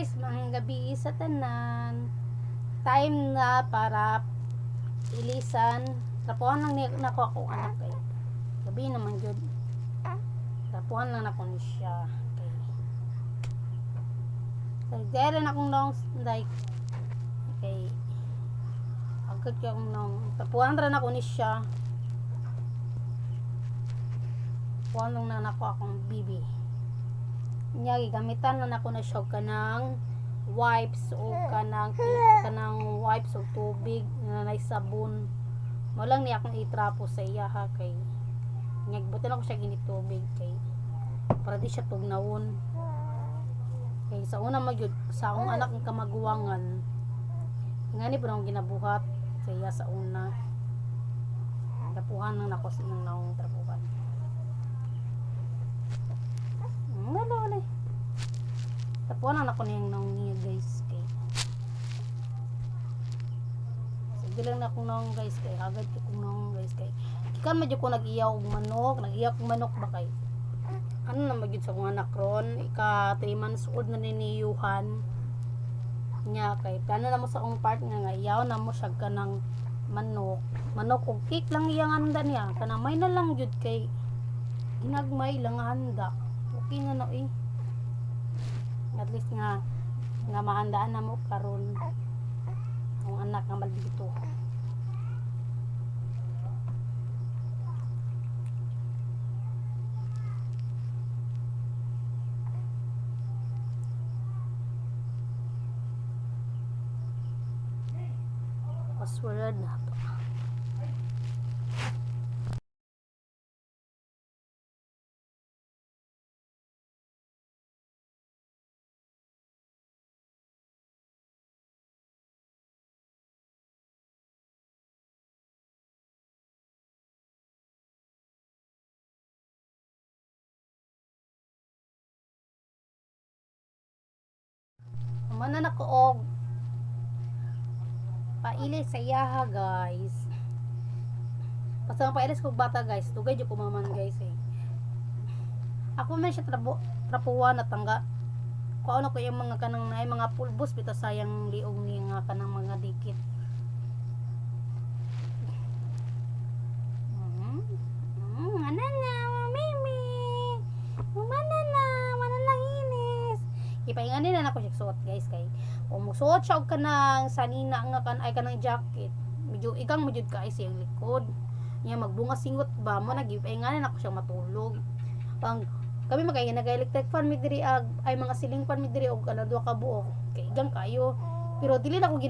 guys, mga gabi sa tanan. Time na para ilisan. Tapuan lang nako ako anak kay. Gabi naman jud. Tapuan lang nako ni siya. Kay dere na akong nong like kay agad ka akong nong tapuan ra nako ni siya. Tapuan lang na nako akong bibi. Nya gigamitan na nako na siya kanang wipes o kanang wipes o tubig na nay sabon. Mo lang ni akong itrapo sa iya ha kay nyagbutan ako siya gini tubig kay para di siya tugnawon. Kay sa una magyud sa akong anak ng kamaguwangan ngani po akong ginabuhat sa iya sa una. Tapuhan nang nako sa nang naong trabuhan. Wala. Tapuan na ako niyang naong niya guys kay. Sige lang na akong naong guys kay. Hagad ko kong naong guys kay. Ikan medyo ko nag-iyaw og manok. Nag-iyaw kong manok ba kay. Ano na magyud sa mga anak ron. Ika 3 months old na niniyuhan. Nya kay. Plano na mo sa akong part nga iyaw na mo siya ka ng manok. Manok og cake lang iyang handa niya. Kanamay na lang jud kay. Ginagmay lang handa. Okay nga no eh. At least nga mahandaan na mo karon ang anak nga maldito. Password na to. Manan ako og paili sa iyaha guys. Basta pailis kog bata guys, dugay jud ko maman guys eh. Ako man siya trapuan na tangga. Kuano ko yung mga kanang naay mga pulbos bitaw sayang liog ni nga kanang mga dikit. Ipainganin na ako siya suot guys kay kung musuot siya og kanang sanina nga ay kanang jacket medyo igang mujud ka ay siyang likod niya magbunga singot ba mo nagipainganin ako siya matulog ang kami magay nag-electric fan mi diri ay mga ceiling fan mi diri og kana duha ka buok kay igang kayo pero dili na ako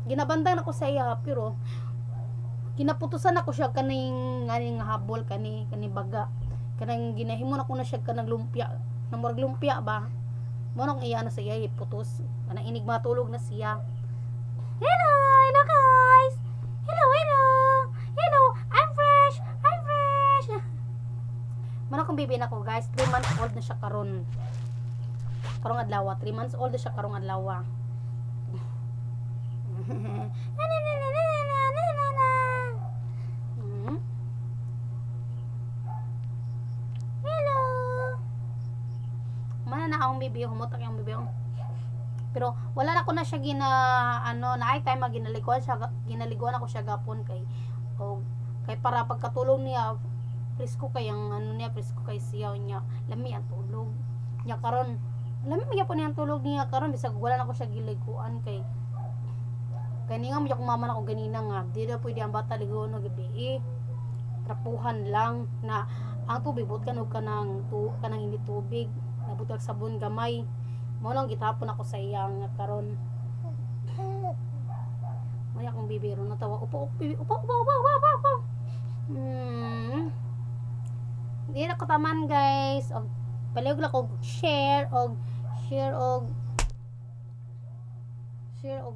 ginabandang ako sa iya pero kinaputusan ako siya kaning nga habol kani baga kanang ginahimo na ko na siya kanang lumpia na murag lumpia ba. Monong iya na siya iputos. Kanang inig matulog na siya. Hello guys. Hello. I'm fresh. Mano kung bibi na ko guys. 3 months old na siya karon. Karong adlaw. 3 months old na siya karong adlaw. Akong bibi humutak yung bibi pero wala na ko na siya naay time ginaliguan ako siya gapon kay para pagkatulog niya presko kay ang presko kay siya niya lami ang tulog niya karon lami man gyapon ang tulog niya karon bisag wala na ko siya giliguan kay nga mo yung mama na ko ganina nga di na pwede ang bata ligo no gabi trapuhan lang na ang tubig but kanang hindi tubig nabutag sabon gamay mo lang gitapon ako sa iyang karon may akong bibiro natawa upo di na ko taman guys og palihog lang og share og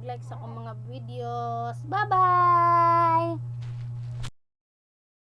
like sa akong mga videos. Bye bye.